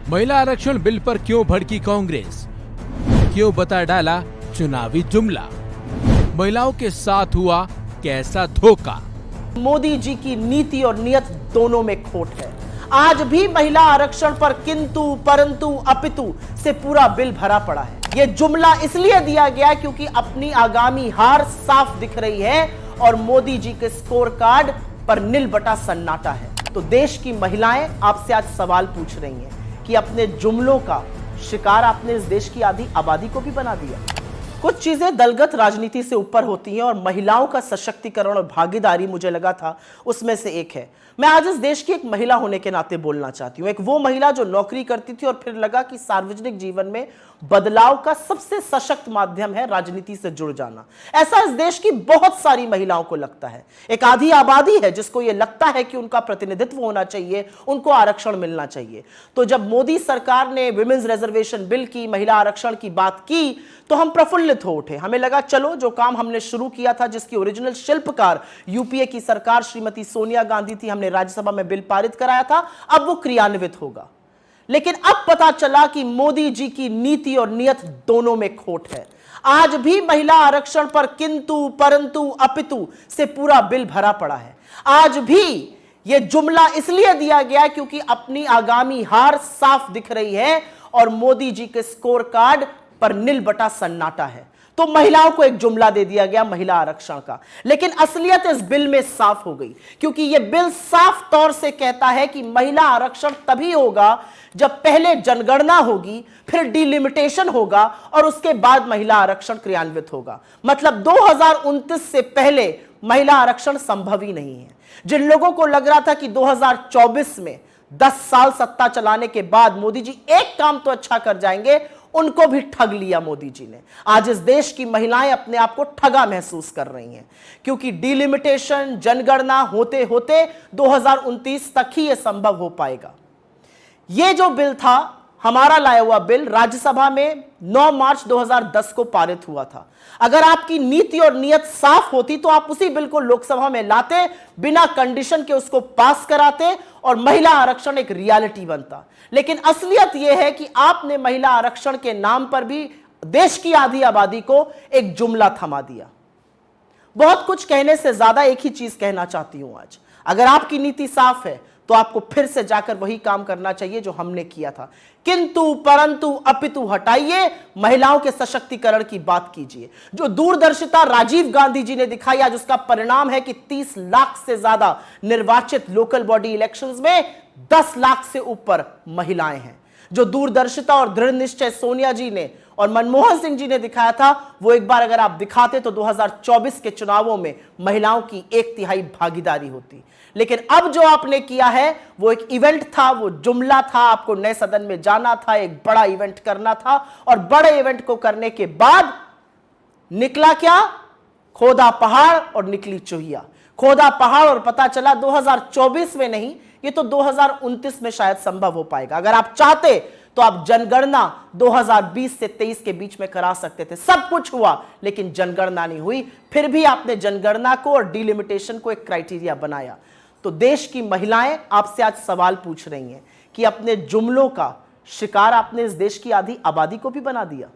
महिला आरक्षण बिल पर क्यों भड़की कांग्रेस, क्यों बता डाला चुनावी जुमला, महिलाओं के साथ हुआ कैसा धोखा। मोदी जी की नीति और नियत दोनों में खोट है। आज भी महिला आरक्षण पर किंतु परंतु अपितु से पूरा बिल भरा पड़ा है। यह जुमला इसलिए दिया गया क्योंकि अपनी आगामी हार साफ दिख रही है और मोदी जी के स्कोर कार्ड पर नील बटा सन्नाटा है। तो देश की महिलाएं आपसे आज सवाल पूछ रही हैं कि अपने जुमलों का शिकार आपने इस देश की आधी आबादी को भी बना दिया। कुछ चीजें दलगत राजनीति से ऊपर होती हैं और महिलाओं का सशक्तिकरण और भागीदारी मुझे लगा था उसमें से एक है। मैं आज इस देश की एक महिला होने के नाते बोलना चाहती हूं, एक वो महिला जो नौकरी करती थी और फिर लगा कि सार्वजनिक जीवन में बदलाव का सबसे सशक्त माध्यम है राजनीति से जुड़ जाना। ऐसा इस देश की बहुत सारी महिलाओं को लगता है। एक आधी आबादी है जिसको यह लगता है कि उनका प्रतिनिधित्व होना चाहिए, उनको आरक्षण मिलना चाहिए। तो जब मोदी सरकार ने विमेंस रिजर्वेशन बिल की, महिला आरक्षण की बात की, तो हम प्रफुल्लित हो उठे। हमें लगा चलो जो काम हमने शुरू किया था, जिसकी ओरिजिनल शिल्पकार यूपीए की सरकार श्रीमती सोनिया गांधी थी, हमने राज्यसभा में बिल पारित कराया था, अब वो क्रियान्वित होगा। लेकिन अब पता चला कि मोदी जी की नीति और नियत दोनों में खोट है। आज भी महिला आरक्षण पर किंतु परंतु अपितु से पूरा बिल भरा पड़ा है। आज भी यह जुमला इसलिए दिया गया क्योंकि अपनी आगामी हार साफ दिख रही है और मोदी जी के स्कोर कार्ड पर नील बटा सन्नाटा है। तो महिलाओं को एक जुमला दे दिया गया महिला आरक्षण का। लेकिन असलियत इस बिल में साफ हो गई क्योंकि यह बिल साफ तौर से कहता है कि महिला आरक्षण तभी होगा जब पहले जनगणना होगी, फिर डिलिमिटेशन होगा और उसके बाद महिला आरक्षण क्रियान्वित होगा। मतलब 2029 से पहले महिला आरक्षण संभव ही नहीं है। जिन लोगों को लग रहा था कि 2024 में 10 साल सत्ता चलाने के बाद मोदी जी एक काम तो अच्छा कर जाएंगे, उनको भी ठग लिया मोदी जी ने। आज इस देश की महिलाएं अपने आप को ठगा महसूस कर रही हैं क्योंकि डिलिमिटेशन, जनगणना होते होते 2029 तक ही यह संभव हो पाएगा। यह जो बिल था, हमारा लाया हुआ बिल, राज्यसभा में 9 मार्च 2010 को पारित हुआ था। अगर आपकी नीति और नियत साफ होती तो आप उसी बिल को लोकसभा में लाते, बिना कंडीशन के उसको पास कराते और महिला आरक्षण एक रियलिटी बनता। लेकिन असलियत यह है कि आपने महिला आरक्षण के नाम पर भी देश की आधी आबादी को एक जुमला थमा दिया। बहुत कुछ कहने से ज्यादा एक ही चीज कहना चाहती हूं आज। अगर आपकी नीति साफ है तो आपको फिर से जाकर वही काम करना चाहिए जो हमने किया था। किंतु परंतु अपितु हटाइए, महिलाओं के सशक्तिकरण की बात कीजिए। जो दूरदर्शिता राजीव गांधी जी ने दिखाई, आज उसका परिणाम है कि 30 लाख से ज्यादा निर्वाचित लोकल बॉडी इलेक्शंस में 10 लाख से ऊपर महिलाएं हैं। जो दूरदर्शिता और दृढ़ निश्चय सोनिया जी ने और मनमोहन सिंह जी ने दिखाया था, वो एक बार अगर आप दिखाते तो 2024 के चुनावों में महिलाओं की 1/3 भागीदारी होती। लेकिन अब जो आपने किया है वो एक इवेंट था, वो जुमला था। आपको नए सदन में जाना था, एक बड़ा इवेंट करना था और बड़े इवेंट को करने के बाद निकला क्या? खोदा पहाड़ और निकली चूहिया। खोदा पहाड़ और पता चला 2024 में नहीं, ये तो 2029 में शायद संभव हो पाएगा। अगर आप चाहते तो आप जनगणना 2020 से 23 के बीच में करा सकते थे। सब कुछ हुआ लेकिन जनगणना नहीं हुई। फिर भी आपने जनगणना को और डिलिमिटेशन को एक क्राइटेरिया बनाया। तो देश की महिलाएं आपसे आज सवाल पूछ रही हैं कि अपने जुमलों का शिकार आपने इस देश की आधी आबादी को भी बना दिया।